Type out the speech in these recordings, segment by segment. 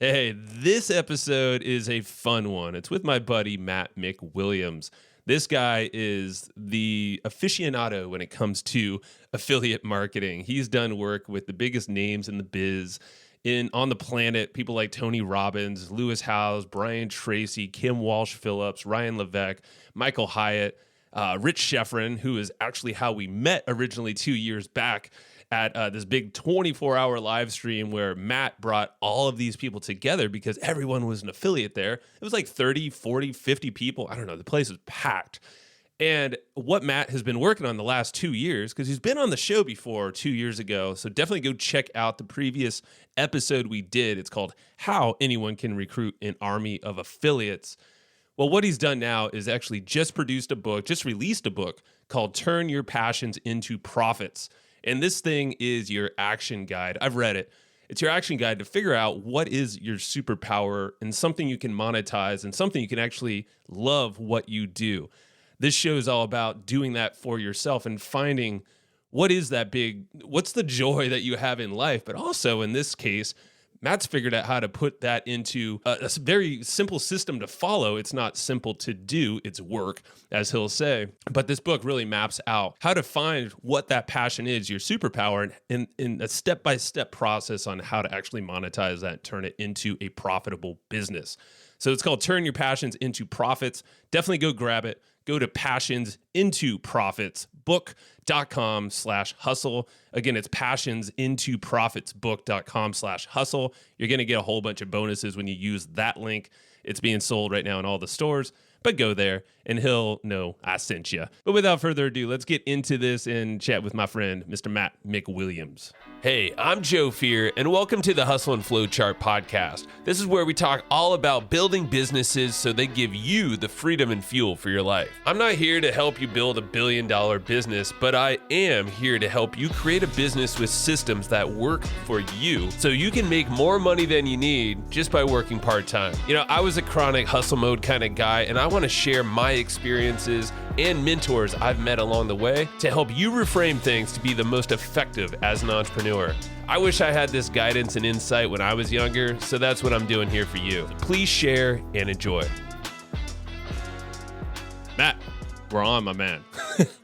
Hey, this episode is a fun one. It's with my buddy, Matt McWilliams. This guy is the aficionado when it comes to affiliate marketing. He's done work with the biggest names in the biz on the planet, people like Tony Robbins, Lewis Howes, Brian Tracy, Kim Walsh-Phillips, Ryan Levesque, Michael Hyatt, Rich Schefren, who is actually how we met originally 2 years back at this big 24-hour live stream where Matt brought all of these people together because everyone was an affiliate there. It was like 30, 40, 50 people. I don't know. The place was packed. And what Matt has been working on the last 2 years, because he's been on the show before 2 years ago, so definitely go check out the previous episode we did. It's called How Anyone Can Recruit an Army of Affiliates. Well, what he's done now is actually just released a book called Turn Your Passions into Profits. And this thing is your action guide. I've read it. It's your action guide to figure out what is your superpower and something you can monetize and something you can actually love what you do. This show is all about doing that for yourself and finding what's the joy that you have in life. But also in this case, Matt's figured out how to put that into a very simple system to follow. It's not simple to do, it's work, as he'll say. But this book really maps out how to find what that passion is, your superpower, and in a step-by-step process on how to actually monetize that and turn it into a profitable business. So it's called Turn Your Passions into Profits. Definitely go grab it. Go to passionsintoprofitsbook.com/hustle. Again, it's passionsintoprofitsbook.com/hustle. You're going to get a whole bunch of bonuses when you use that link. It's being sold right now in all the stores, but go there and he'll know I sent you. But without further ado, let's get into this and chat with my friend, Mr. Matt McWilliams. Hey, I'm Joe Fier, and welcome to the Hustle and Flowchart podcast. This is where we talk all about building businesses so they give you the freedom and fuel for your life. I'm not here to help you build $1 billion business, but I am here to help you create a business with systems that work for you so you can make more money than you need just by working part-time. You know, I was a chronic hustle mode kind of guy, and I want to share my experiences and mentors I've met along the way to help you reframe things to be the most effective as an entrepreneur. I wish I had this guidance and insight when I was younger, so that's what I'm doing here for you. Please share and enjoy. Matt, we're on, my man.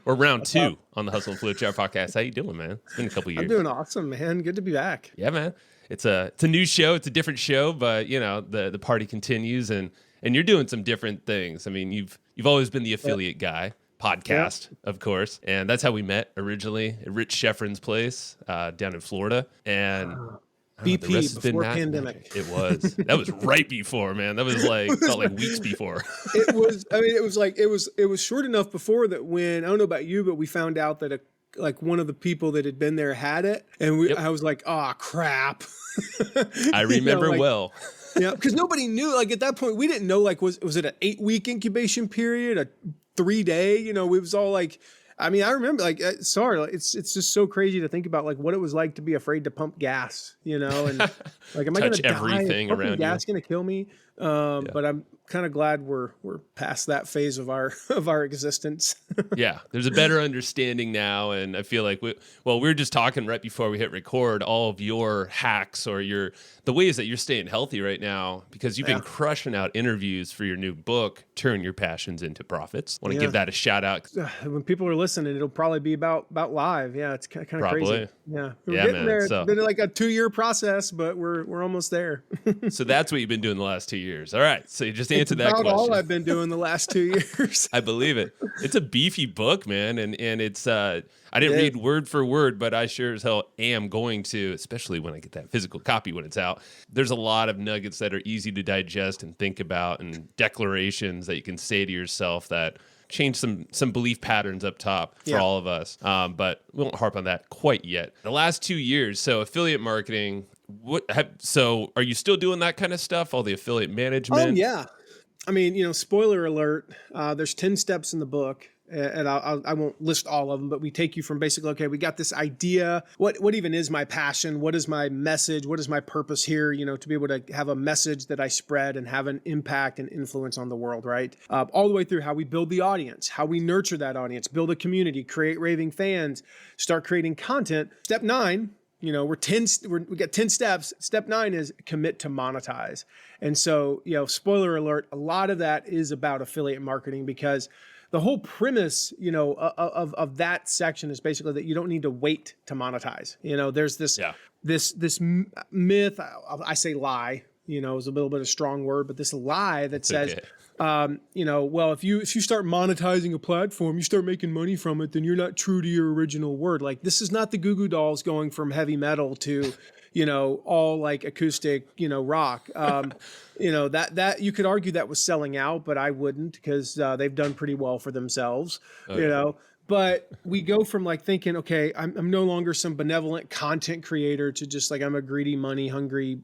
We're round two on the Hustle and Flowchart podcast. How you doing, man? It's been a couple years. I'm doing awesome, man. Good to be back. Yeah, man. It's a new show. It's a different show, but you know, the party continues and you're doing some different things. I mean, you've always been the affiliate guy, podcast, of course. And that's how we met originally at Rich Schefren's place down in Florida. And BP before pandemic. It was. That was right before, man. That was like felt like weeks before. It was. I mean, it was short enough before that when I don't know about you, but we found out that one of the people that had been there had it, and I was like, oh crap. I remember well. Yeah, because nobody knew. Like at that point, we didn't know. Like, was it an 8-week incubation period, a 3-day? You know, it was all like. I mean, I remember. Like, it's just so crazy to think about like what it was like to be afraid to pump gas. You know, and like, am I going to die? Everything Pumping around gas going to kill me? But I'm kind of glad we're past that phase of our existence. Yeah, there's a better understanding now, and I feel like we were just talking right before we hit record all of your hacks or the ways that you're staying healthy right now because you've been crushing out interviews for your new book, Turn Your Passions into Profits. Want to give that a shout out. When people are listening, it'll probably be about live. Yeah, it's kind of crazy. Yeah, we're getting man. there. It's been like a 2-year process, but we're almost there. So that's what you've been doing the last 2 years. All right, so you just answered that question. About all I've been doing the last 2 years. I believe it. It's a beefy book, man, and it's I didn't read word for word, but I sure as hell am going to, especially when I get that physical copy when it's out. There's a lot of nuggets that are easy to digest and think about, and declarations that you can say to yourself that change some belief patterns up top for all of us. But we won't harp on that quite yet. The last 2 years, so affiliate marketing. So are you still doing that kind of stuff? All the affiliate management? Oh yeah. I mean, you know, spoiler alert. There's 10 steps in the book. And I won't list all of them, but we take you from basically, okay, we got this idea. What even is my passion? What is my message? What is my purpose here? You know, to be able to have a message that I spread and have an impact and influence on the world, right? All the way through how we build the audience, how we nurture that audience, build a community, create raving fans, start creating content. Step 9, we got 10 steps. Step 9 is commit to monetize. And so, spoiler alert, a lot of that is about affiliate marketing, because the whole premise, of that section is basically that you don't need to wait to monetize. There's this myth, I say lie, is a little bit of a strong word, but this lie that says, well, if you start monetizing a platform, you start making money from it, then you're not true to your original word. Like, this is not the Goo Goo Dolls going from heavy metal to, all like acoustic, rock. That you could argue that was selling out, but I wouldn't, because they've done pretty well for themselves, But we go from like thinking, okay, I'm no longer some benevolent content creator to just like, I'm a greedy, money hungry,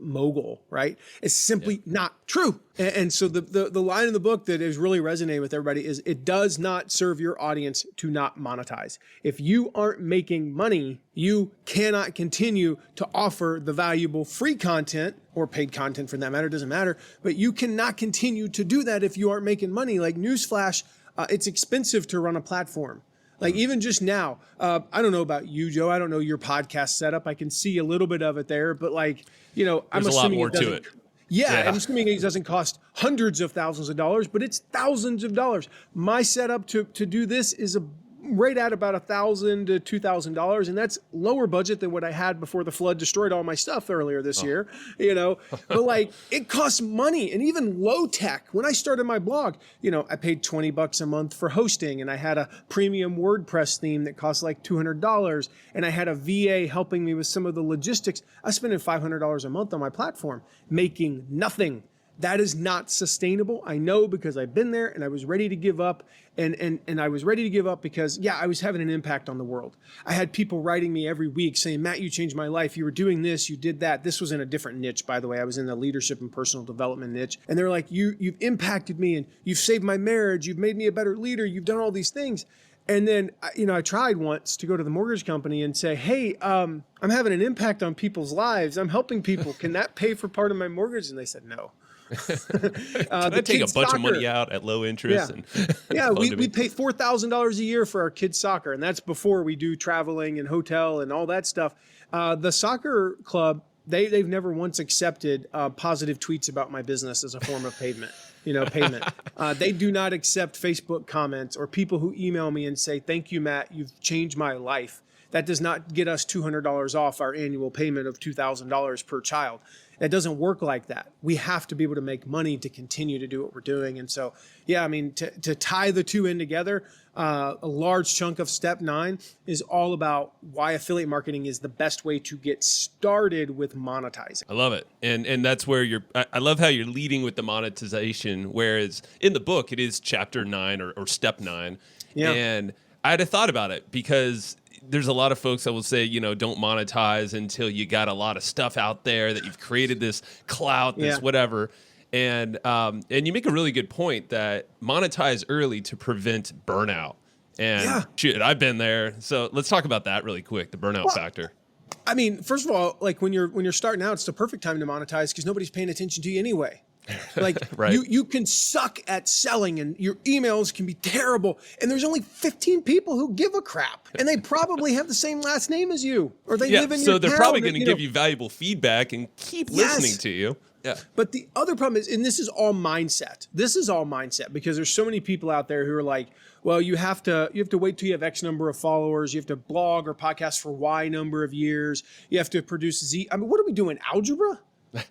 mogul, right? It's simply not true. And so the line in the book that is really resonating with everybody is, it does not serve your audience to not monetize. If you aren't making money, you cannot continue to offer the valuable free content, or paid content for that matter, doesn't matter, but you cannot continue to do that if you aren't making money. Like, newsflash, it's expensive to run a platform. Like, even just now, I don't know about you, Joe. I don't know your podcast setup. I can see a little bit of it there, but like, I'm There's assuming a lot more to it. Yeah, I'm assuming it doesn't cost hundreds of thousands of dollars, but it's thousands of dollars. My setup to do this is right at about $1,000 to $2,000, and that's lower budget than what I had before the flood destroyed all my stuff earlier this year. But like, it costs money, and even low tech. When I started my blog, I paid $20 a month for hosting, and I had a premium WordPress theme that cost like $200, and I had a VA helping me with some of the logistics. I spent $500 a month on my platform, making nothing. That is not sustainable. I know, because I've been there, and I was ready to give up. And I was ready to give up because, I was having an impact on the world. I had people writing me every week saying, Matt, you changed my life. You were doing this, you did that. This was in a different niche, by the way. I was in the leadership and personal development niche. And they're like, you've impacted me, and you've saved my marriage. You've made me a better leader. You've done all these things. And then, I tried once to go to the mortgage company and say, hey, I'm having an impact on people's lives. I'm helping people. Can that pay for part of my mortgage? And they said, no. Can I take a bunch of money out at low interest? We pay $4,000 a year for our kids' soccer, and that's before we do traveling and hotel and all that stuff. The soccer club, they've never once accepted positive tweets about my business as a form of payment. They do not accept Facebook comments or people who email me and say, thank you, Matt, you've changed my life. That does not get us $200 off our annual payment of $2,000 per child. It doesn't work like that. We have to be able to make money to continue to do what we're doing. And so, to tie the two in together, a large chunk of step 9 is all about why affiliate marketing is the best way to get started with monetizing. I love it. And that's where I love how you're leading with the monetization, whereas in the book, it is chapter 9 or step 9. Yeah. And I had a thought about it, because there's a lot of folks that will say, don't monetize until you got a lot of stuff out there, that you've created this clout, this whatever. And you make a really good point that monetize early to prevent burnout. And shit, I've been there. So let's talk about that really quick, the burnout factor. I mean, first of all, like when you're starting out, it's the perfect time to monetize, because nobody's paying attention to you anyway. Like right. you can suck at selling, and your emails can be terrible, and there's only 15 people who give a crap, and they probably have the same last name as you, or they live in your town. So they're probably going to give you valuable feedback and keep listening to you. Yeah. But the other problem is, and this is all mindset. This is all mindset, because there's so many people out there who are like, well, you have to wait till you have X number of followers. You have to blog or podcast for Y number of years. You have to produce Z. I mean, what are we doing? Algebra?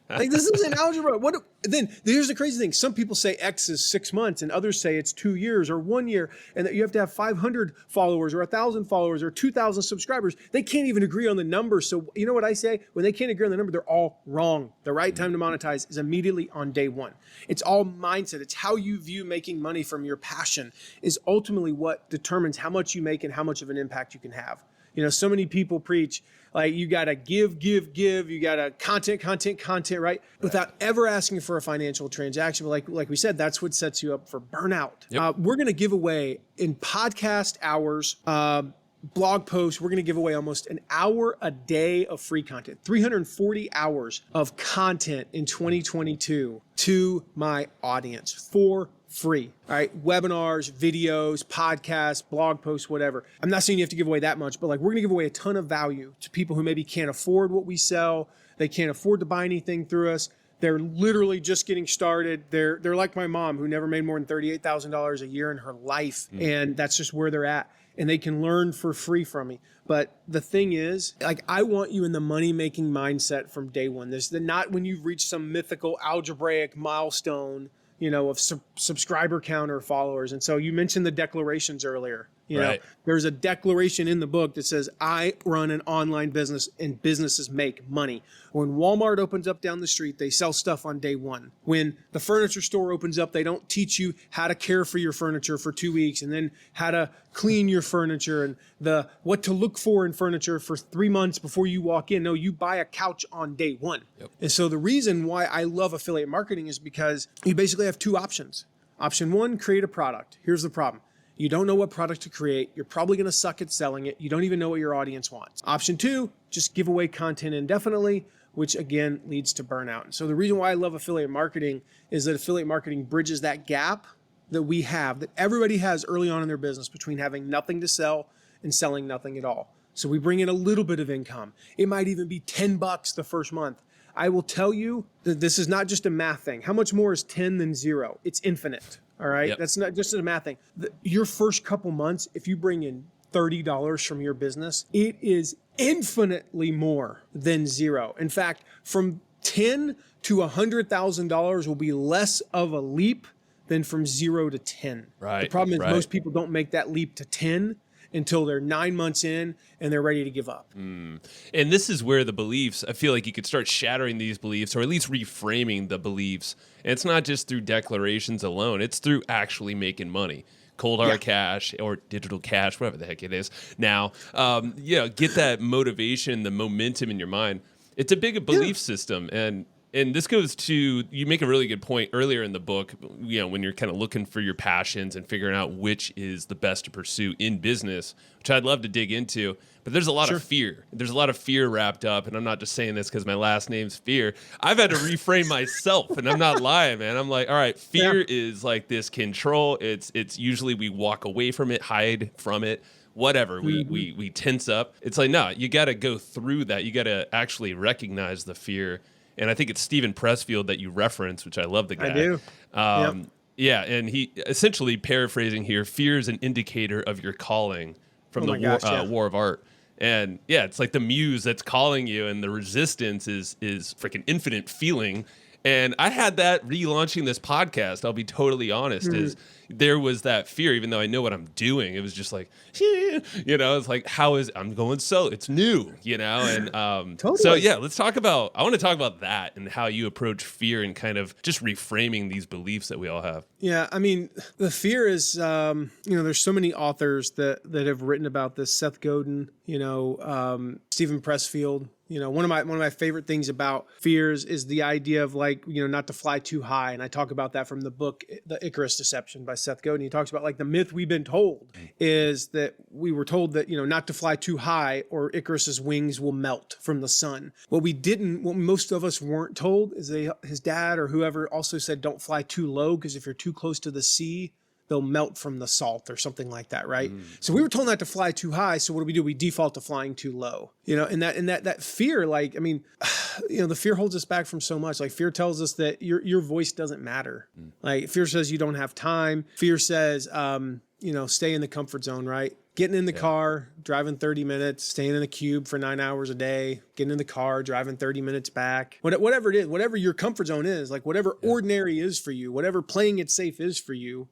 Like, this isn't algebra. Then here's the crazy thing. Some people say X is 6 months, and others say it's 2 years or 1 year, and that you have to have 500 followers or 1,000 followers or 2,000 subscribers. They can't even agree on the number. So you know what I say? When they can't agree on the number, they're all wrong. The right time to monetize is immediately on day one. It's all mindset. It's how you view making money from your passion is ultimately what determines how much you make and how much of an impact you can have. So many people preach, like, you got to give. You got to content, right? Without ever asking for a financial transaction. But like we said, that's what sets you up for burnout. Yep. We're going to give away in podcast hours blog posts. We're going to give away almost an hour a day of free content, 340 hours of content in 2022 to my audience for free. All right. Webinars, videos, podcasts, blog posts, whatever. I'm not saying you have to give away that much, but like we're going to give away a ton of value to people who maybe can't afford what we sell. They can't afford to buy anything through us. They're literally just getting started. They're like my mom, who never made more than $38,000 a year in her life. And that's just where they're at. And they can learn for free from me. But the thing is, like, I want you in the money-making mindset from day one. This is not when you've reached some mythical algebraic milestone, of subscriber count or followers. And so you mentioned the declarations earlier. Right. There's a declaration in the book that says, I run an online business and businesses make money. When Walmart opens up down the street, they sell stuff on day one. When the furniture store opens up, they don't teach you how to care for your furniture for 2 weeks and then how to clean your furniture and what to look for in furniture for 3 months before you walk in. No, you buy a couch on day one. Yep. And so the reason why I love affiliate marketing is because you basically have two options. Option one, create a product. Here's the problem. You don't know what product to create. You're probably going to suck at selling it. You don't even know what your audience wants. Option two, just give away content indefinitely, which again leads to burnout. And so the reason why I love affiliate marketing is that affiliate marketing bridges that gap that we have, that everybody has early on in their business between having nothing to sell and selling nothing at all. So we bring in a little bit of income. It might even be $10 the first month. I will tell you that this is not just a math thing. How much more is 10 than 0? It's infinite. All right. Yep. That's not just a math thing. Your first couple months, if you bring in $30 from your business, it is infinitely more than 0. In fact, from 10 to $100,000 will be less of a leap than from 0 to 10. Right. The problem is most people don't make that leap to 10 until they're 9 months in and they're ready to give up. And this is where the beliefs, I feel like you could start shattering these beliefs or at least reframing the beliefs. And it's not just through declarations alone. It's through actually making money. Cold hard cash or digital cash, whatever the heck it is. Now, get that motivation, the momentum in your mind. It's a big belief system. And this goes to, you make a really good point earlier in the book, when you're kind of looking for your passions and figuring out which is the best to pursue in business, which I'd love to dig into. But there's a lot of fear. There's a lot of fear wrapped up. And I'm not just saying this because my last name's Fier. I've had to reframe myself, and I'm not lying, man. I'm like, all right, fear is like this control. It's usually we walk away from it, hide from it. Whatever, we tense up. It's like, no, you got to go through that. You got to actually recognize the fear. And I think it's Stephen Pressfield that you reference, which I love the guy. I do. Yeah, and he essentially, paraphrasing here, fear is an indicator of your calling from War of Art. And yeah, it's like the muse that's calling you, and the resistance is freaking infinite feeling. And I had that relaunching this podcast, I'll be totally honest, is there was that fear, even though I know what I'm doing. It was just like, it's like, I'm going solo. It's new, and totally. So yeah, I want to talk about that and how you approach fear and kind of just reframing these beliefs that we all have. Yeah, I mean, the fear is, there's so many authors that have written about this. Seth Godin, Stephen Pressfield. One of my favorite things about fears is the idea of not to fly too high. And I talk about that from the book, The Icarus Deception by Seth Godin. He talks about the myth we've been told is that we were told that, not to fly too high or Icarus's wings will melt from the sun. What most of us weren't told is his dad or whoever also said, don't fly too low, because if you're too close to the sea, they'll melt from the salt or something like that, right? So we were told not to fly too high. So what do? We default to flying too low, and that fear, the fear holds us back from so much. Like, fear tells us that your voice doesn't matter. Like, fear says you don't have time. Fear says, stay in the comfort zone, right? Getting in the car, driving 30 minutes, staying in the cube for 9 hours a day, getting in the car, driving 30 minutes back, whatever it is, whatever your comfort zone is, like whatever ordinary is for you, whatever playing it safe is for you,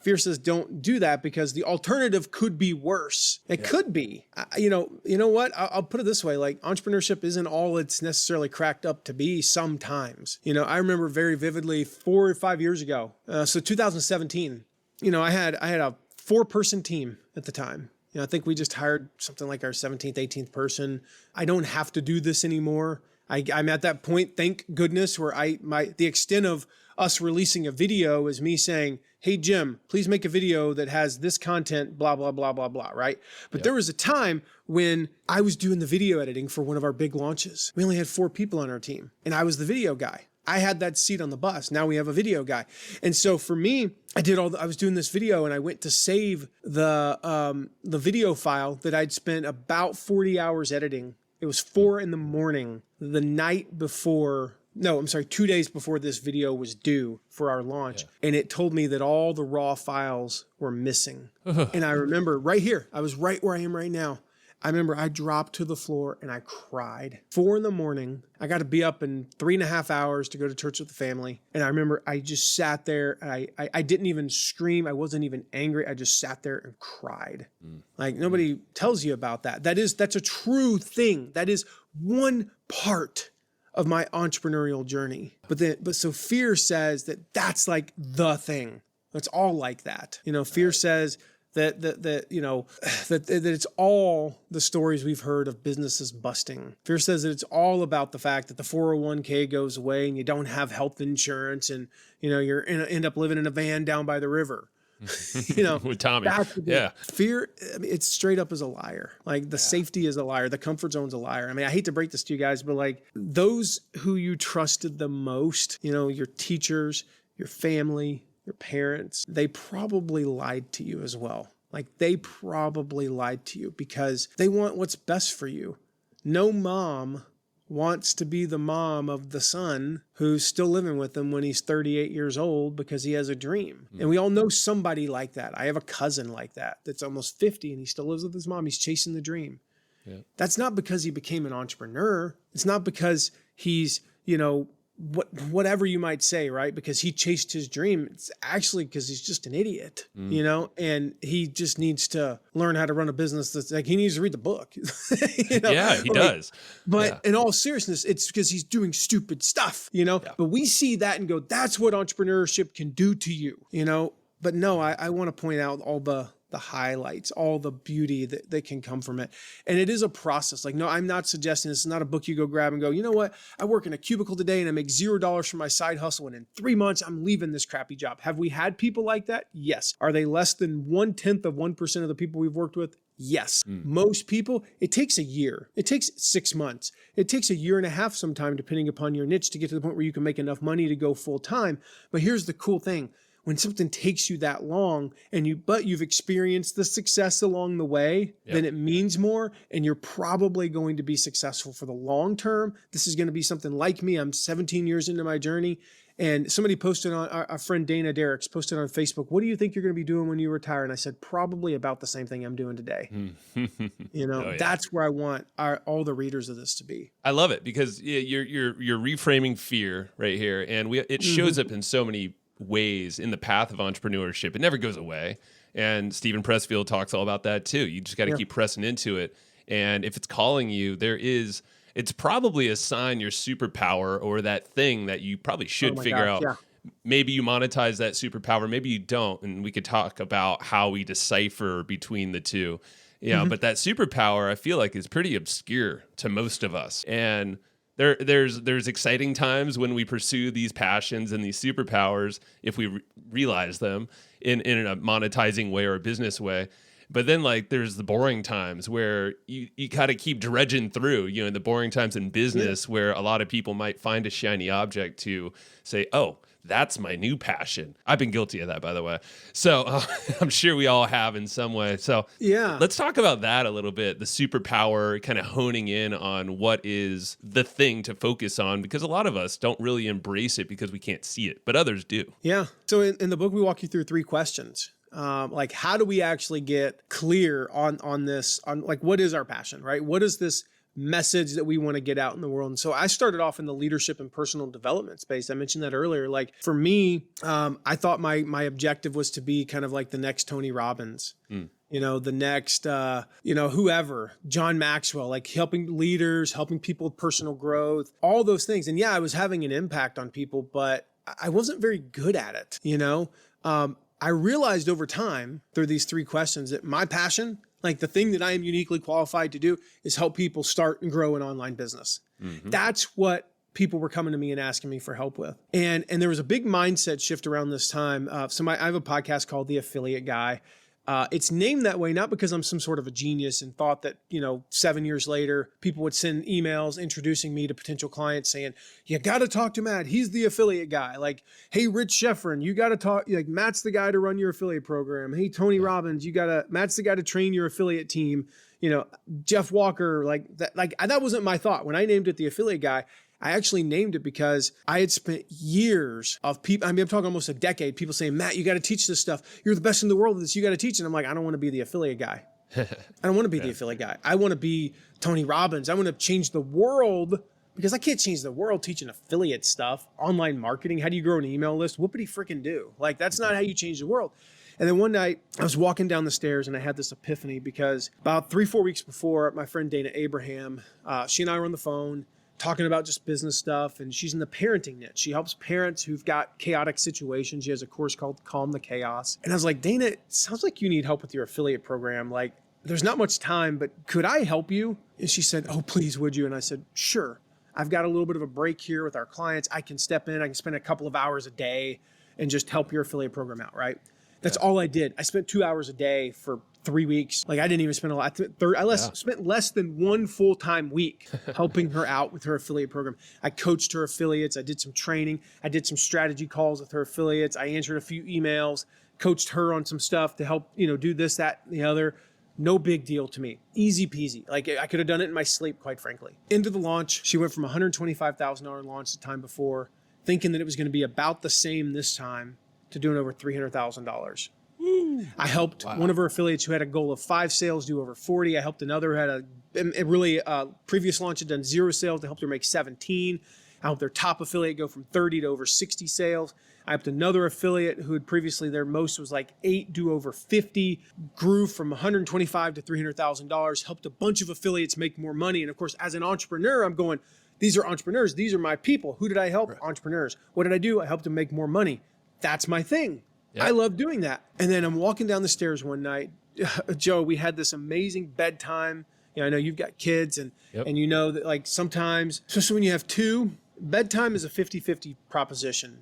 fear says don't do that, because the alternative could be worse. It could be. You know what? I'll put it this way, like, entrepreneurship isn't all it's necessarily cracked up to be sometimes. I remember very vividly 4 or 5 years ago, so 2017, I had a 4-person team at the time. I think we just hired something like our 17th, 18th person. I don't have to do this anymore. I'm at that point, thank goodness, where the extent of us releasing a video is me saying, hey, Jim, please make a video that has this content, blah, blah, blah, blah, blah, right? But there was a time when I was doing the video editing for one of our big launches. We only had 4 people on our team, and I was the video guy. I had that seat on the bus. Now we have a video guy. And so for me, I was doing this video, and I went to save the video file that I'd spent about 40 hours editing. It was 4 a.m, the night before. No, I'm sorry, 2 days before this video was due for our launch. Yeah. And it told me that all the raw files were missing. And I remember right here, I was right where I am right now. I remember I dropped to the floor and I cried. 4 a.m, I got to be up in 3.5 hours to go to church with the family. And I remember I just sat there. And I didn't even scream. I wasn't even angry. I just sat there and cried. Like nobody tells you about that. That's a true thing. That is one part of my entrepreneurial journey. But so Fier says that that's like the thing. It's all like that. Fier says that it's all the stories we've heard of businesses busting. Fier says that it's all about the fact that the 401k goes away and you don't have health insurance, and you're end up living in a van down by the river. With Tommy. Yeah. Fier, it's straight up as a liar. Like the safety is a liar. The comfort zone's a liar. I mean, I hate to break this to you guys, but like those who you trusted the most, your teachers, your family, your parents, they probably lied to you as well. Like they probably lied to you because they want what's best for you. No mom wants to be the mom of the son who's still living with him when he's 38 years old because he has a dream. And we all know somebody like that. I have a cousin like that that's almost 50 and he still lives with his mom. He's chasing the dream. Yeah. That's not because he became an entrepreneur. It's not because he's, whatever you might say, right? Because he chased his dream. It's actually because he's just an idiot, and he just needs to learn how to run a business. That's like, he needs to read the book. Yeah, he does. But in all seriousness, it's because he's doing stupid stuff, but we see that and go, that's what entrepreneurship can do to you, but no, I want to point out all the highlights, all the beauty that can come from it. And it is a process. Like, no, I'm not suggesting this is not a book you go grab and go, you know what? I work in a cubicle today and I make $0 from my side hustle. And in 3 months, I'm leaving this crappy job. Have we had people like that? Yes. Are they less than 1/10 of the people we've worked with? Yes. Most people, it takes a year. It takes 6 months. It takes a year and a half sometime, depending upon your niche, to get to the point where you can make enough money to go full time. But here's the cool thing. When something takes you that long but you've experienced the success along the way, then it means more and you're probably going to be successful for the long term. This is going to be something like me. I'm 17 years into my journey, and somebody posted on, our friend Dana Derricks posted on Facebook, what do you think you're going to be doing when you retire? And I said, probably about the same thing I'm doing today. That's where I want all the readers of this to be. I love it because you're reframing fear right here. And it shows up in so many ways in the path of entrepreneurship. It never goes away. And Stephen Pressfield talks all about that too. You just got to keep pressing into it. And if it's calling you, it's probably a sign your superpower or that thing that you probably should figure out. Yeah. Maybe you monetize that superpower, maybe you don't. And we could talk about how we decipher between the two. But that superpower, I feel like, is pretty obscure to most of us. And there's exciting times when we pursue these passions and these superpowers if we realize them in a monetizing way or a business way. But then there's the boring times where you got to keep dredging through, the boring times in business where a lot of people might find a shiny object to say, oh, that's my new passion. I've been guilty of that, by the way. So I'm sure we all have in some way. So let's talk about that a little bit. The superpower, kind of honing in on what is the thing to focus on, because a lot of us don't really embrace it because we can't see it, but others do. Yeah. So in the book, we walk you through 3 questions. How do we actually get clear on this, on what is our passion, right? What is this message that we want to get out in the world? And so I started off in the leadership and personal development space. I mentioned that earlier. For me, I thought my objective was to be kind of like the next Tony Robbins, the next, whoever, John Maxwell, helping leaders, helping people with personal growth, all those things. And I was having an impact on people, but I wasn't very good at it. I realized over time through these 3 questions that my passion, the thing that I am uniquely qualified to do, is help people start and grow an online business. That's what people were coming to me and asking me for help with. And there was a big mindset shift around this time. I have a podcast called The Affiliate Guy. It's named that way, not because I'm some sort of a genius and thought that, 7 years later, people would send emails introducing me to potential clients saying, you got to talk to Matt. He's the affiliate guy. Like, hey, Rich Sheffrin, you got to talk, like Matt's the guy to run your affiliate program. Hey, Tony Robbins, Matt's the guy to train your affiliate team. Jeff Walker, that wasn't my thought. When I named it The Affiliate Guy, I actually named it because I had spent years of people, I'm talking almost a decade, people saying, Matt, you got to teach this stuff. You're the best in the world at this. You got to teach. And I'm like, I don't want to be the affiliate guy. I don't want to be the affiliate guy. I want to be Tony Robbins. I want to change the world because I can't change the world teaching affiliate stuff, online marketing. How do you grow an email list? What would he freaking do? Like, that's not how you change the world. And then one night I was walking down the stairs and I had this epiphany because about 3-4 weeks before, my friend Dana Abraham, she and I were on the phone talking about just business stuff, and she's in the parenting niche. She helps parents who've got chaotic situations. She has a course called Calm the Chaos. And I was like, Dana, it sounds like you need help with your affiliate program. Like, there's not much time, but could I help you? And she said, oh, please, would you? And I said, sure. I've got a little bit of a break here with our clients. I can step in. I can spend a couple of hours a day and just help your affiliate program out, right? That's all I did. I spent 2 hours a day for 3 weeks. Like, I didn't even spend a lot. Spent less than one full-time week helping her out with her affiliate program. I coached her affiliates. I did some training. I did some strategy calls with her affiliates. I answered a few emails, coached her on some stuff to help, do this, that, and the other. No big deal to me. Easy peasy. Like, I could have done it in my sleep, quite frankly. Into the launch, she went from $125,000 launch the time before, thinking that it was going to be about the same this time, to doing over $300,000. I helped one of her affiliates who had a goal of 5 sales do over 40. I helped another who had a previous launch had done 0 sales. I helped her make 17. I helped their top affiliate go from 30 to over 60 sales. I helped another affiliate who had previously their most was like 8 do over 50, grew from $125,000 to $300,000, helped a bunch of affiliates make more money. And of course, as an entrepreneur, I'm going, these are entrepreneurs. These are my people. Who did I help? Right. Entrepreneurs. What did I do? I helped them make more money. That's my thing. Yep. I love doing that. And then I'm walking down the stairs one night. Joe, we had this amazing bedtime. I know you've got kids and you know that like sometimes, especially when you have 2, bedtime is a 50-50 proposition.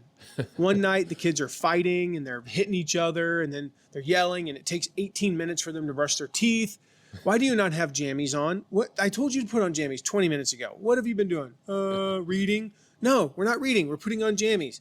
One night the kids are fighting and they're hitting each other and then they're yelling and it takes 18 minutes for them to brush their teeth. Why do you not have jammies on? What? I told you to put on jammies 20 minutes ago. What have you been doing? Reading? No, we're not reading. We're putting on jammies,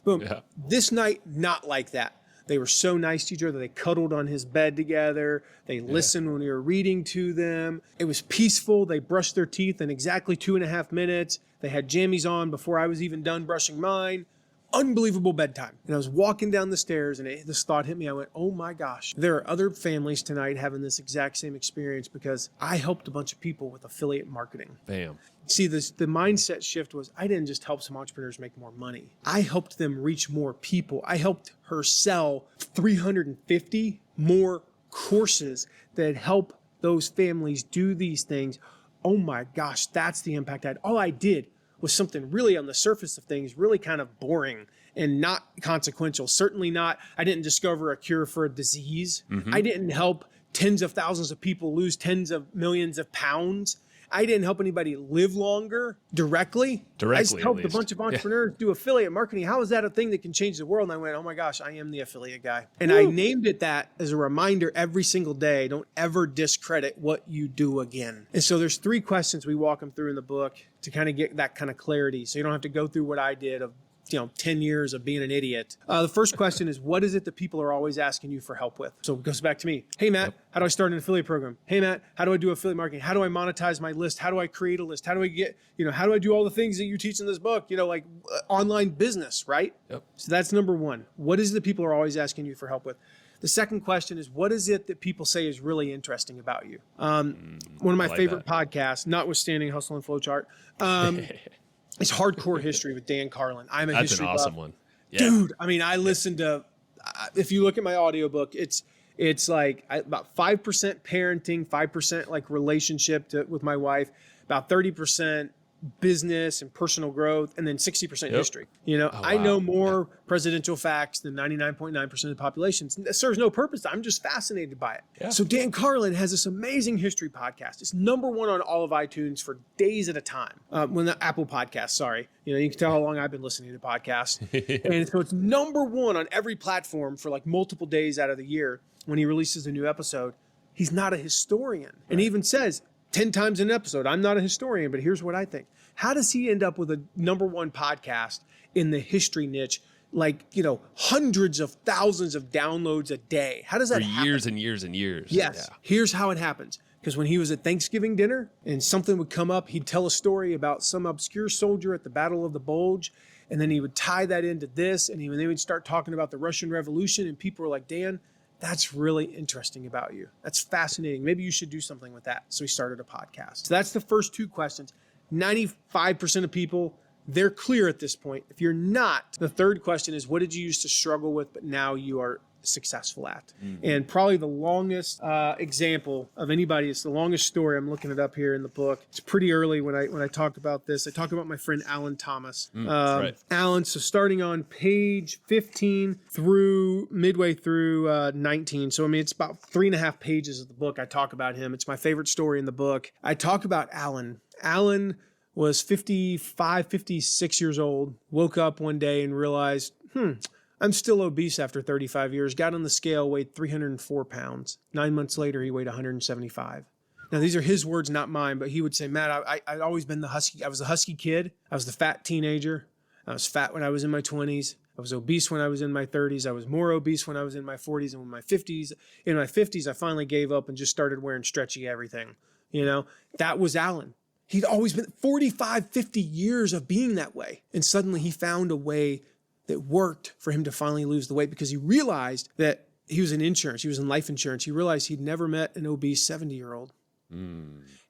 boom. Yeah. This night, not like that. They were so nice to each other. They cuddled on his bed together. They listened when we were reading to them. It was peaceful. They brushed their teeth in exactly 2.5 minutes. They had jammies on before I was even done brushing mine. Unbelievable bedtime. And I was walking down the stairs and this thought hit me. I went, oh my gosh, there are other families tonight having this exact same experience because I helped a bunch of people with affiliate marketing. Bam. See, the mindset shift was I didn't just help some entrepreneurs make more money. I helped them reach more people. I helped her sell 350 more courses that help those families do these things. Oh my gosh, that's the impact I had. All I did was something really on the surface of things, really kind of boring and not consequential. Certainly not, I didn't discover a cure for a disease. Mm-hmm. I didn't help tens of thousands of people lose tens of millions of pounds. I didn't help anybody live longer directly. I just helped a bunch of entrepreneurs do affiliate marketing. How is that a thing that can change the world? And I went, oh my gosh, I am the affiliate guy. And I named it that as a reminder every single day. Don't ever discredit what you do again. And so there's 3 questions we walk them through in the book to kind of get that kind of clarity. So you don't have to go through what I did of 10 years of being an idiot. The first question is, what is it that people are always asking you for help with? So it goes back to me. Hey, Matt, how do I start an affiliate program? Hey, Matt, how do I do affiliate marketing? How do I monetize my list? How do I create a list? How do I get, how do I do all the things that you teach in this book? Like online business, right? Yep. So that's number 1. What is it that people are always asking you for help with? The second question is, what is it that people say is really interesting about you? One of my favorite podcasts, notwithstanding Hustle and Flowchart, it's Hardcore History with Dan Carlin. I'm a history buff. That's an awesome one. Yeah. Dude, I mean, I listened to, if you look at my audiobook, it's like about 5% parenting, 5% like relationship with my wife, about 30% business and personal growth, and then 60% Yep. history. You know, Oh, I know wow. more presidential facts than 99.9% of the population. That serves no purpose. I'm just fascinated by it. Yeah. So Dan Carlin has this amazing history podcast. It's number one on all of iTunes for days at a time. When the Apple podcast, sorry. You know, you can tell how long I've been listening to podcasts. And so it's number one on every platform for like multiple days out of the year when he releases a new episode. He's not a historian. And he even says 10 times an episode, I'm not a historian, but here's what I think. How does he end up with a number one podcast in the history niche? Like, you know, hundreds of thousands of downloads a day. How does that For happen? years and years and years. Yes. Yeah. Here's how it happens. Because when he was at Thanksgiving dinner and something would come up, he'd tell a story about some obscure soldier at the Battle of the Bulge. And then he would tie that into this. And they would start talking about the Russian Revolution. And people were like, Dan, that's really interesting about you. That's fascinating. Maybe you should do something with that. So he started a podcast. So that's the first two questions. 95% of people, they're clear at this point. If you're not, the third question is, what did you used to struggle with, but now you are successful at? And probably the longest example of anybody, it's the longest story. I'm looking it up here in the book. It's pretty early when I talked about this. I talked about my friend Alan Thomas. Right. Alan, so starting on page 15 through midway through 19. So, I mean, it's about 3.5 pages of the book. I talk about him. It's my favorite story in the book. I talk about Alan. Alan was 55, 56 years old, woke up one day and realized, I'm still obese after 35 years. Got on the scale, weighed 304 pounds. 9 months later, he weighed 175. Now, these are his words, not mine, but he would say, Matt, I'd always been the husky. I was the husky kid. I was the fat teenager. I was fat when I was in my 20s. I was obese when I was in my 30s. I was more obese when I was in my 40s and in my 50s, I finally gave up and just started wearing stretchy everything. You know, that was Alan. He'd always been 45, 50 years of being that way. And suddenly he found a way that worked for him to finally lose the weight because he realized that he was in insurance. He was in life insurance. He realized he'd never met an obese 70-year-old.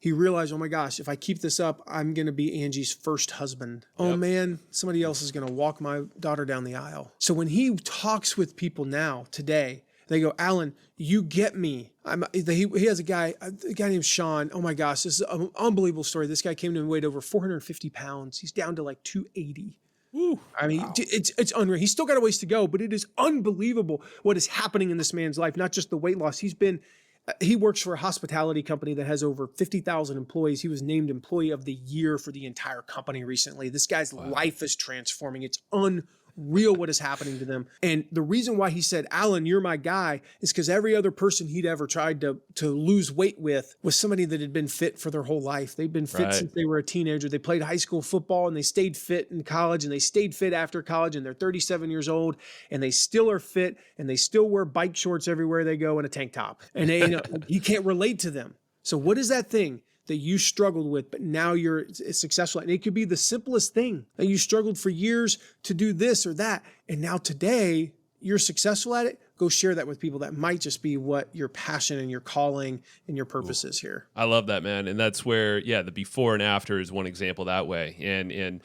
He realized, oh my gosh, if I keep this up, I'm going to be Angie's first husband. Oh man, somebody else is going to walk my daughter down the aisle. So when he talks with people now, today, they go, Alan, you get me. He has a guy named Sean. Oh my gosh, this is an unbelievable story. This guy came to him and weighed over 450 pounds. He's down to like 280. Ooh, I mean, it's unreal. He's still got a ways to go, but it is unbelievable what is happening in this man's life, not just the weight loss. He works for a hospitality company that has over 50,000 employees. He was named Employee of the Year for the entire company recently. This guy's life is transforming. It's unreal what is happening to them. And the reason why he said, Alan, you're my guy, is because every other person he'd ever tried to lose weight with was somebody that had been fit for their whole life. They'd been fit since they were a teenager. They played high school football and they stayed fit in college and they stayed fit after college, and they're 37 years old and they still are fit and they still wear bike shorts everywhere they go and a tank top. And he can't relate to them. So what is that thing that you struggled with, but now you're successful? And it could be the simplest thing that you struggled for years to do this or that. And now today you're successful at it. Go share that with people. That might just be what your passion and your calling and your purpose is here. I love that, man. And that's where, the before and after is one example that way. And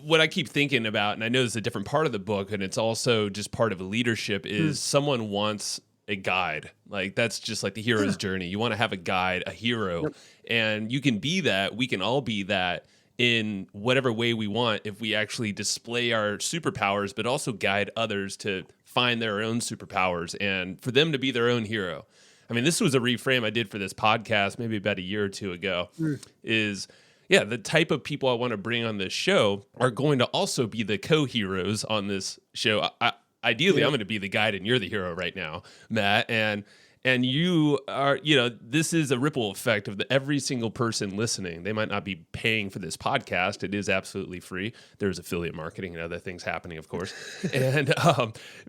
what I keep thinking about, and I know this is a different part of the book, and it's also just part of leadership, is someone wants a guide. Like, that's just like the hero's journey. You want to have a guide, a hero, and you can be that. We can all be that in whatever way we want if we actually display our superpowers, but also guide others to find their own superpowers and for them to be their own hero. I mean, this was a reframe I did for this podcast maybe about a year or two ago, is the type of people I want to bring on this show are going to also be the co-heroes on this show. Ideally, I'm going to be the guide and you're the hero right now, Matt. And you are, this is a ripple effect of every single person listening. They might not be paying for this podcast. It is absolutely free. There's affiliate marketing and other things happening, of course.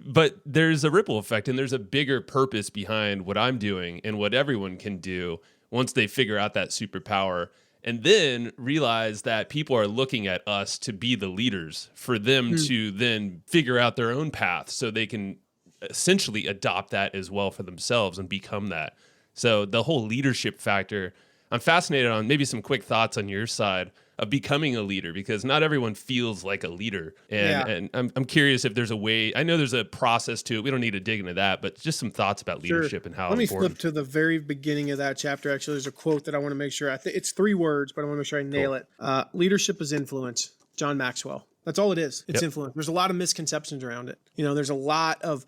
But there's a ripple effect and there's a bigger purpose behind what I'm doing and what everyone can do once they figure out that superpower. And then realize that people are looking at us to be the leaders for them to then figure out their own path so they can essentially adopt that as well for themselves and become that. So the whole leadership factor, I'm fascinated on maybe some quick thoughts on your side of becoming a leader, because not everyone feels like a leader. And I'm curious if there's a way. I know there's a process to it. We don't need to dig into that, but just some thoughts about leadership and how Let me important. flip to the very beginning of that chapter. Actually, there's a quote that I want to make sure. I think it's 3 words, but I want to make sure I nail it. Leadership is influence. John Maxwell. That's all it is. It's influence. There's a lot of misconceptions around it. There's a lot of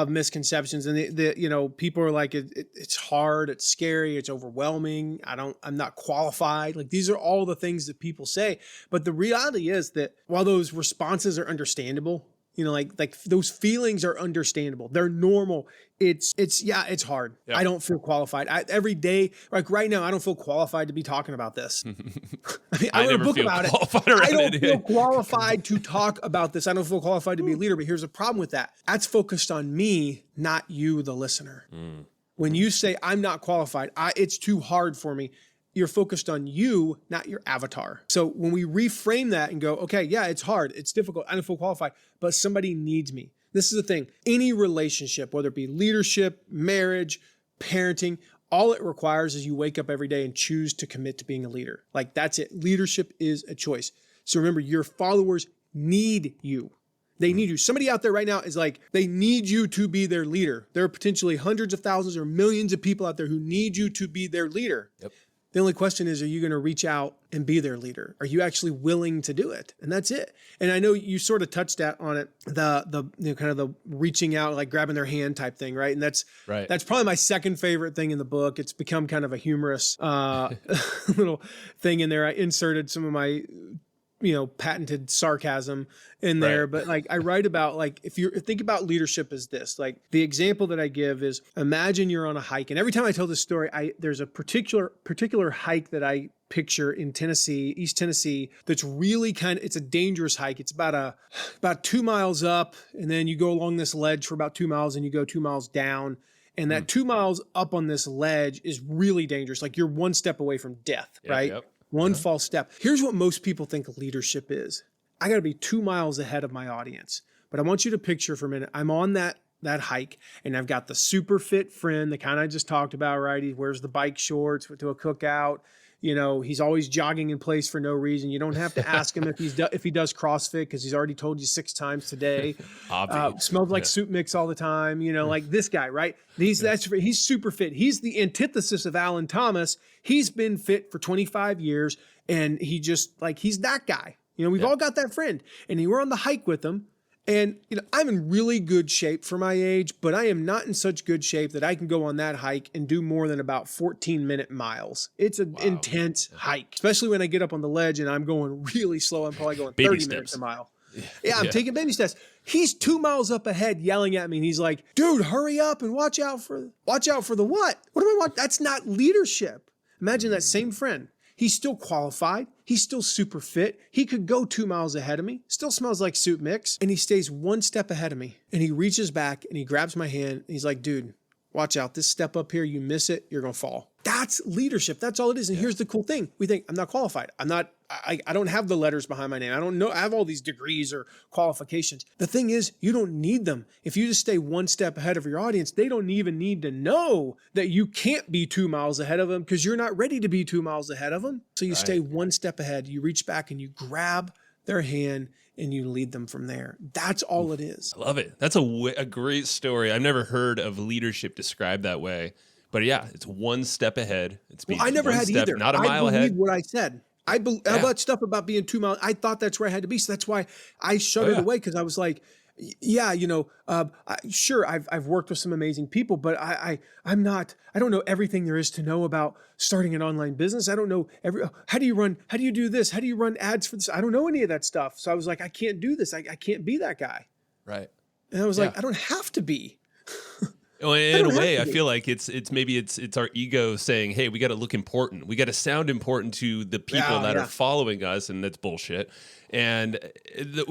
misconceptions, and people are like, it's hard, it's scary, it's overwhelming. I'm not qualified. Like, these are all the things that people say. But the reality is that while those responses are understandable, like those feelings are understandable. They're normal. It's hard. Yeah. I don't feel qualified. Every day, like right now, I don't feel qualified to be talking about this. I wrote a book about it. I don't feel qualified to talk about this. I don't feel qualified to be a leader, but here's the problem with that. That's focused on me, not you, the listener. When you say I'm not qualified, it's too hard for me. You're focused on you, not your avatar. So when we reframe that and go, okay, yeah, it's hard, it's difficult, I don't feel qualified, but somebody needs me. This is the thing. Any relationship, whether it be leadership, marriage, parenting, all it requires is you wake up every day and choose to commit to being a leader. Like, that's it. Leadership is a choice. So remember, your followers need you. They need you. Somebody out there right now is like, they need you to be their leader. There are potentially hundreds of thousands or millions of people out there who need you to be their leader. Yep. The only question is, are you going to reach out and be their leader? Are you actually willing to do it? And that's it. And I know you sort of touched on it, the kind of the reaching out, like grabbing their hand type thing, right? And that's probably my second favorite thing in the book. It's become kind of a humorous little thing in there. I inserted some of my patented sarcasm in there. Right. But like, I write about, like, if you think about leadership as this, like the example that I give is, imagine you're on a hike. And every time I tell this story, there's a particular hike that I picture in Tennessee, East Tennessee, that's really it's a dangerous hike. It's about 2 miles up, and then you go along this ledge for about 2 miles, and you go 2 miles down. And that 2 miles up on this ledge is really dangerous. Like, you're one step away from death, right? Yep. One false step. Here's what most people think leadership is. I got to be 2 miles ahead of my audience. But I want you to picture for a minute, I'm on that hike, and I've got the super fit friend, the kind I just talked about, right? He wears the bike shorts to a cookout. He's always jogging in place for no reason. You don't have to ask him if he does CrossFit, because he's already told you 6 times today. Smells like soup mix all the time. Like this guy, right? He's super fit. He's the antithesis of Alan Thomas. He's been fit for 25 years, and he's that guy. We've all got that friend, and we're on the hike with him. And, I'm in really good shape for my age, but I am not in such good shape that I can go on that hike and do more than about 14-minute miles. It's an intense hike, especially when I get up on the ledge and I'm going really slow. I'm probably going 30 minutes a mile. Yeah, I'm taking baby steps. He's 2 miles up ahead yelling at me. And he's like, dude, hurry up and watch out for the what? What do I want? That's not leadership. Imagine that same friend. He's still qualified. He's still super fit. He could go 2 miles ahead of me. Still smells like soup mix. And he stays one step ahead of me. And he reaches back and he grabs my hand. And he's like, dude, watch out. This step up here, you miss it, you're going to fall. That's leadership. That's all it is. And here's the cool thing. We think, I'm not qualified. I don't have the letters behind my name. I don't know. I have all these degrees or qualifications. The thing is, you don't need them. If you just stay one step ahead of your audience, they don't even need to know that you can't be 2 miles ahead of them, because you're not ready to be 2 miles ahead of them. So you stay one step ahead. You reach back and you grab their hand and you lead them from there. That's all it is. I love it. That's a great story. I've never heard of leadership described that way. But yeah, it's one step ahead. I never had step, either. Not a mile ahead. I believe what I said. How about stuff about being 2 miles? I thought that's where I had to be. So that's why I shuddered away, because I was like, sure, I've worked with some amazing people, but I don't know everything there is to know about starting an online business. I don't know how do you do this? How do you run ads for this? I don't know any of that stuff. So I was like, I can't do this. I can't be that guy. Right. And I was like, I don't have to be. Well, in a way, I feel like it's our ego saying, hey, we got to look important. We got to sound important to the people that are following us, and that's bullshit. And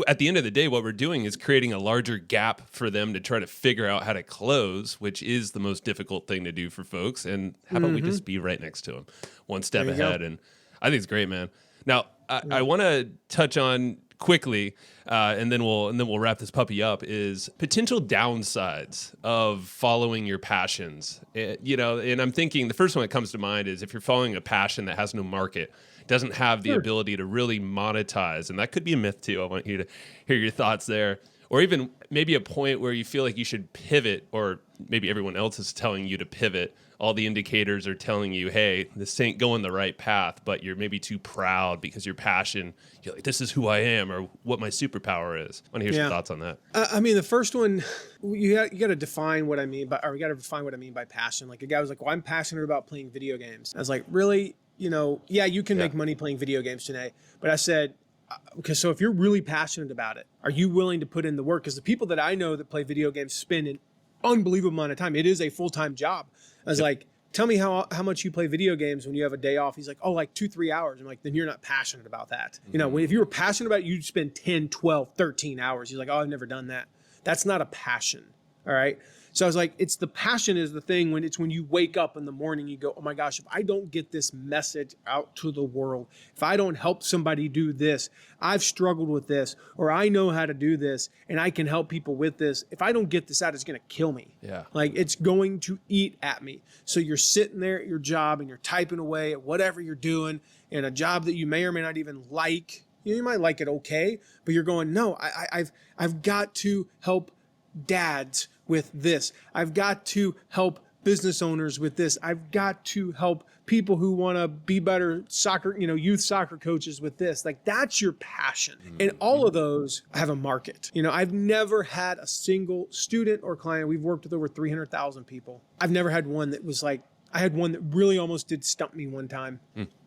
at the end of the day, what we're doing is creating a larger gap for them to try to figure out how to close, which is the most difficult thing to do for folks. And how about we just be right next to them, one step ahead? And I think it's great, man. Now, I want to touch on quickly, and then we'll wrap this puppy up, is potential downsides of following your passions. And I'm thinking the first one that comes to mind is, if you're following a passion that has no market, doesn't have the Sure. ability to really monetize. And that could be a myth too. I want you to hear your thoughts there. Or even maybe a point where you feel like you should pivot, or maybe everyone else is telling you to pivot. All the indicators are telling you, hey, this ain't going the right path, but you're maybe too proud because your passion, you're like, this is who I am, or what my superpower is. I want to hear some thoughts on that. I mean, the first one, you got to define what I mean by, or we got to define what I mean by passion. Like a guy was like, well, I'm passionate about playing video games. I was like, really? You know, yeah, you can make money playing video games today. But I said, okay, so if you're really passionate about it, are you willing to put in the work? Because the people that I know that play video games spend an unbelievable amount of time. It is a full-time job. I was like, tell me how much you play video games when you have a day off. He's like, oh, like 2-3 hours. I'm like, then you're not passionate about that. You know, if you were passionate about it, you'd spend 10, 12, 13 hours. He's like, oh, I've never done that. That's not a passion. All right. So I was like, it's the passion is the thing when you wake up in the morning, you go, oh my gosh, if I don't get this message out to the world, if I don't help somebody do this, I've struggled with this, or I know how to do this and I can help people with this. If I don't get this out, it's going to kill me. Yeah. Like it's going to eat at me. So you're sitting there at your job and you're typing away at whatever you're doing in a job that you may or may not even like. You might like it okay, but you're going, no, I've got to help dads with this. I've got to help business owners with this. I've got to help people who want to be better soccer, youth soccer coaches with this. Like that's your passion. And all of those have a market. I've never had a single student or client. We've worked with over 300,000 people. I've never had one that was like, I had one that really almost did stump me one time.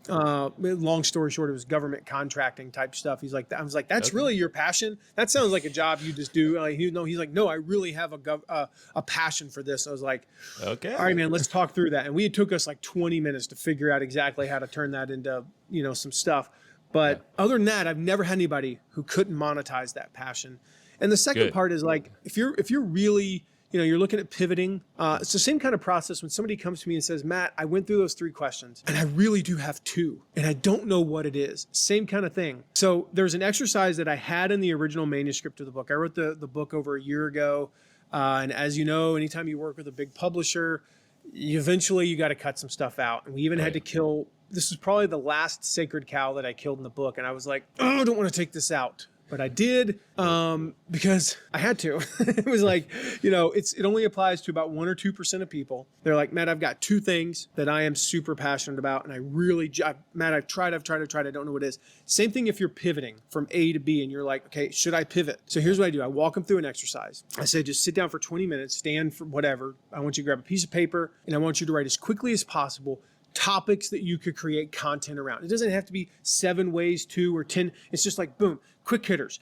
Long story short, it was government contracting type stuff. He's like, I was like, that's really your passion? That sounds like a job you just do. He's like, no, I really have a passion for this. I was like, okay, all right, man, let's talk through that. And it took us like 20 minutes to figure out exactly how to turn that into, some stuff. But other than that, I've never had anybody who couldn't monetize that passion. And the second part is like, if you're really, you're looking at pivoting. It's the same kind of process when somebody comes to me and says, Matt, I went through those 3 questions and I really do have 2 and I don't know what it is. Same kind of thing. So there's an exercise that I had in the original manuscript of the book. I wrote the book over a year ago. And as you know, anytime you work with a big publisher, you got to cut some stuff out. And we even had to kill, this was probably the last sacred cow that I killed in the book. And I was like, oh, I don't want to take this out. But I did because I had to. It was like, it only applies to about 1 or 2% of people. They're like, Matt, I've got 2 things that I am super passionate about. And Matt, I've tried. I don't know what it is. Same thing if you're pivoting from A to B and you're like, okay, should I pivot? So here's what I do. I walk them through an exercise. I say, just sit down for 20 minutes, stand for whatever. I want you to grab a piece of paper and I want you to write as quickly as possible topics that you could create content around. It doesn't have to be 7 ways to or 10. It's just like, boom, quick hitters,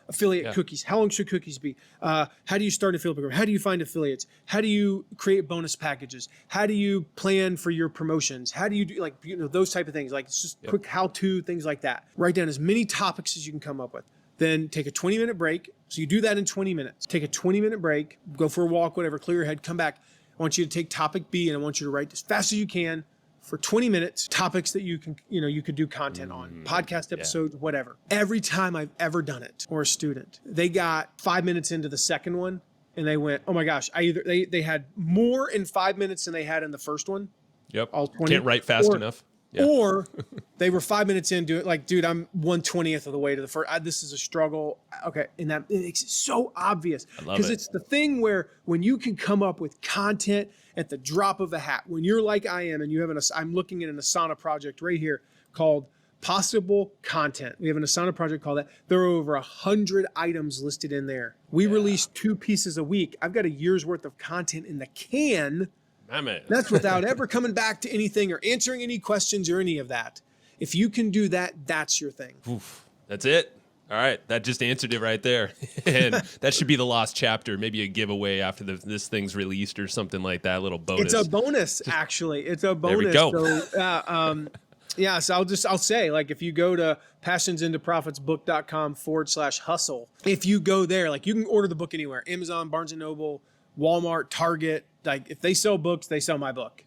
affiliate cookies. How long should cookies be? How do you start an affiliate program? How do you find affiliates? How do you create bonus packages? How do you plan for your promotions? How do you do those type of things? Like it's just quick how-to things like that. Write down as many topics as you can come up with. Then take a 20-minute break. So you do that in 20 minutes. Take a 20-minute break, go for a walk, whatever, clear your head, come back. I want you to take topic B and I want you to write as fast as you can for 20 minutes, topics that you can, you could do content on, podcast episodes, whatever. Every time I've ever done it, or a student, they got 5 minutes into the second one and they went, oh my gosh, they had more in 5 minutes than they had in the first one. Yep. All 20. Can't write fast enough. Yeah. Or they were 5 minutes in, dude, I'm 1/20th of the way to the first. This is a struggle. Okay. And that it makes it so obvious because it's the thing where when you can come up with content at the drop of a hat, when you're like I am and you have I'm looking at an Asana project right here called Possible Content. We have an Asana project called that. There are over 100 items listed in there. We release 2 pieces a week. I've got a year's worth of content in the can. That's without ever coming back to anything or answering any questions or any of that. If you can do that, that's your thing. Oof, that's it. All right. That just answered it right there. And that should be the lost chapter, maybe a giveaway after this thing's released or something like that, a little bonus. It's a bonus, actually. It's a bonus. There we go. So, so I'll say, like, if you go to passionsintoprofitsbook.com/hustle, if you go there, like, you can order the book anywhere, Amazon, Barnes & Noble, Walmart, Target. Like, if they sell books, they sell my book.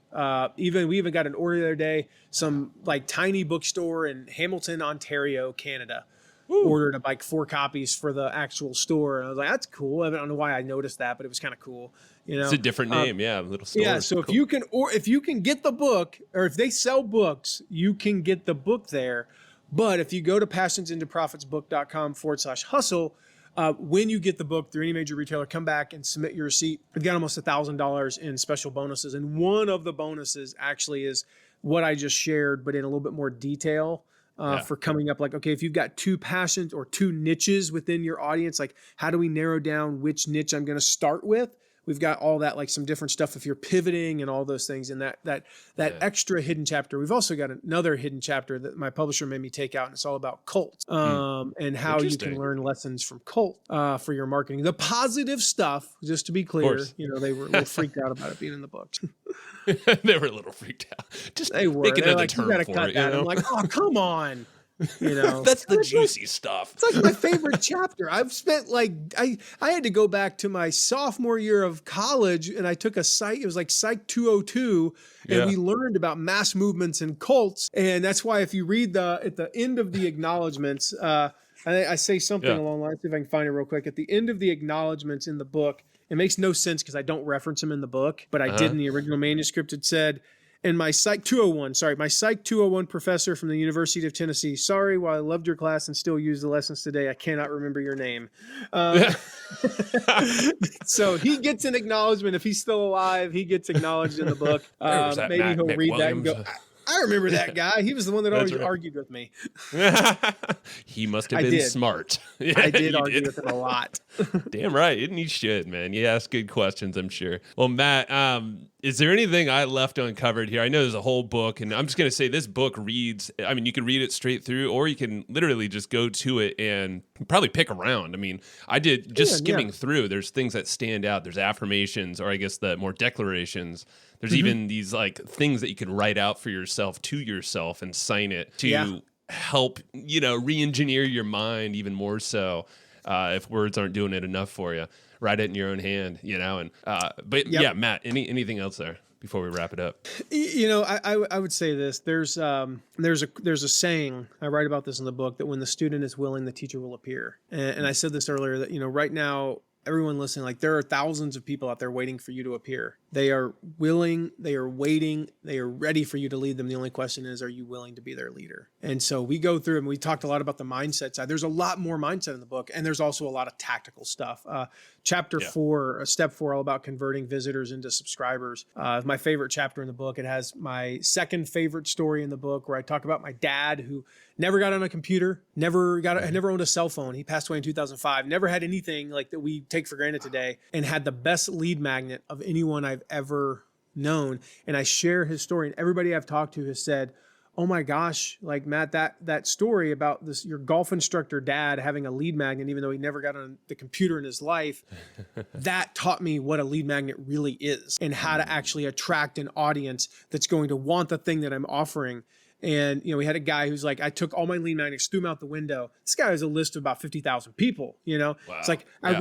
We even got an order the other day, some like tiny bookstore in Hamilton, Ontario, Canada. ordered like 4 copies for the actual store. And I was like, that's cool. I don't know why I noticed that, but it was kind of cool. It's a different name. Little store. Yeah. So cool. if you can get the book, or if they sell books, you can get the book there. But if you go to passionsintoprofitsbook.com/hustle, when you get the book through any major retailer, come back and submit your receipt. We've got almost $1,000 in special bonuses. And one of the bonuses actually is what I just shared, but in a little bit more detail for coming up. Like, okay, if you've got 2 passions or 2 niches within your audience, like how do we narrow down which niche I'm going to start with? We've got all that, like some different stuff if you're pivoting and all those things, and that extra hidden chapter. We've also got another hidden chapter that my publisher made me take out, and it's all about cults and how you can learn lessons from cult for your marketing. The positive stuff, just to be clear, they were a little freaked out about it being in the books. They were a little freaked out. Just they were. Make another like, term you gotta for cut it. That. I'm like, oh, come on. That's the juicy stuff. It's like my favorite chapter. I've spent I had to go back to my sophomore year of college, and I took a psych. It was like Psych 202, and we learned about mass movements and cults. And that's why if you read at the end of the acknowledgments, I say something along the lines. See if I can find it real quick. At the end of the acknowledgments in the book, it makes no sense because I don't reference them in the book, but I did in the original manuscript. It said, and my Psych 201 professor from the University of Tennessee. Sorry, while I loved your class and still use the lessons today, I cannot remember your name. So he gets an acknowledgement. If he's still alive, he gets acknowledged in the book. Maybe he'll read that and go, I remember that guy. He was the one that always argued with me. He must have been smart. I did argue with him a lot. Damn right. Isn't he shit, man? You ask good questions, I'm sure. Well, Matt, is there anything I left uncovered here? I know there's a whole book, and I'm just going to say this book reads, I mean, you can read it straight through, or you can literally just go to it and probably pick around. I mean, I did just skimming through. There's things that stand out. There's affirmations, or I guess the more declarations. There's even these like things that you can write out for yourself to yourself and sign it to help, re-engineer your mind even more so if words aren't doing it enough for you. Write it in your own hand, and Matt, anything else there before we wrap it up? I would say this. There's a saying, I write about this in the book, that when the student is willing, the teacher will appear. And I said this earlier that, right now, everyone listening, like there are thousands of people out there waiting for you to appear. They are willing, they are waiting, they are ready for you to lead them. The only question is, are you willing to be their leader? And so we go through and we talked a lot about the mindset side. There's a lot more mindset in the book, and there's also a lot of tactical stuff. Chapter 4, step 4, all about converting visitors into subscribers. My favorite chapter in the book. It has my second favorite story in the book, where I talk about my dad, who never got on a computer, never owned a cell phone. He passed away in 2005, never had anything like that we take for granted today, and had the best lead magnet of anyone I've ever known. And I share his story, and everybody I've talked to has said, oh my gosh, like Matt, that story about this, your golf instructor dad having a lead magnet, even though he never got on the computer in his life, that taught me what a lead magnet really is and how to actually attract an audience that's going to want the thing that I'm offering. And, we had a guy who's like, I took all my lead magnets, threw them out the window. This guy has a list of about 50,000 people, Wow. It's like, I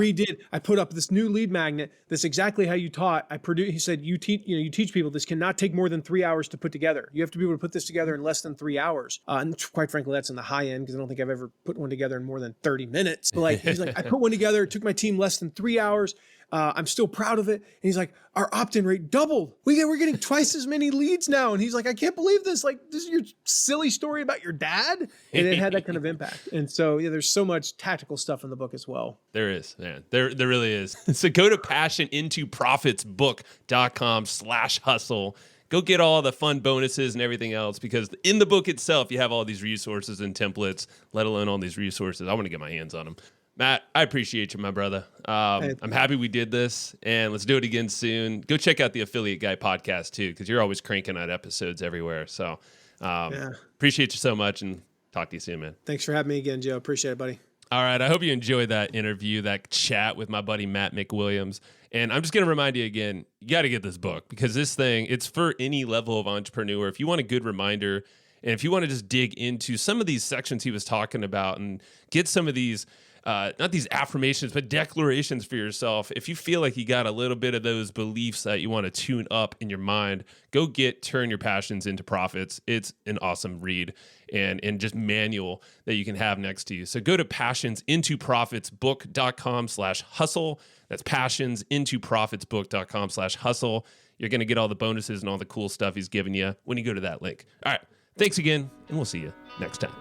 put up this new lead magnet. That's exactly how you taught. He said, you teach people this cannot take more than 3 hours to put together. You have to be able to put this together in less than 3 hours. And quite frankly, that's in the high end, because I don't think I've ever put one together in more than 30 minutes. But he's like, I put one together. It took my team less than 3 hours. I'm still proud of it. And he's like, our opt-in rate doubled. We're getting twice as many leads now. And he's like, I can't believe this. Like, this is your silly story about your dad. And it had that kind of impact. And so, there's so much tactical stuff in the book as well. There is, man. There really is. So go to passionintoprofitsbook.com/hustle. Go get all the fun bonuses and everything else, because in the book itself, you have all these resources and templates, let alone all these resources. I want to get my hands on them. Matt, I appreciate you, my brother. I'm happy we did this, and let's do it again soon. Go check out the Affiliate Guy podcast, too, because you're always cranking out episodes everywhere. So appreciate you so much, and talk to you soon, man. Thanks for having me again, Joe. Appreciate it, buddy. All right. I hope you enjoyed that interview, that chat with my buddy Matt McWilliams. And I'm just going to remind you again, you got to get this book, because this thing, it's for any level of entrepreneur. If you want a good reminder, and if you want to just dig into some of these sections he was talking about and get some of these not these affirmations, but declarations for yourself. If you feel like you got a little bit of those beliefs that you want to tune up in your mind, go get Turn Your Passions into Profits. It's an awesome read and just manual that you can have next to you. So go to passionsintoprofitsbook.com/hustle. That's passionsintoprofitsbook.com/hustle. You're going to get all the bonuses and all the cool stuff he's giving you when you go to that link. All right. Thanks again, and we'll see you next time.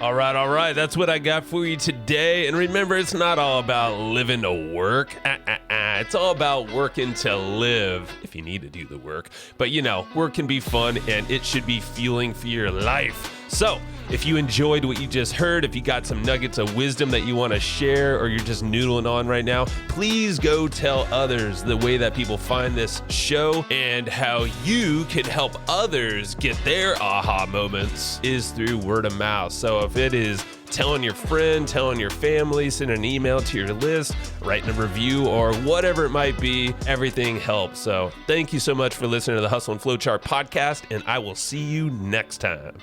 All right. That's what I got for you today. And remember, it's not all about living to work. It's all about working to live, if you need to do the work. But, work can be fun, and it should be fueling for your life. So, if you enjoyed what you just heard, if you got some nuggets of wisdom that you want to share, or you're just noodling on right now, please go tell others the way that people find this show and how you can help others get their aha moments is through word of mouth. So if it is telling your friend, telling your family, sending an email to your list, writing a review, or whatever it might be, everything helps. So thank you so much for listening to the Hustle and Flowchart podcast, and I will see you next time.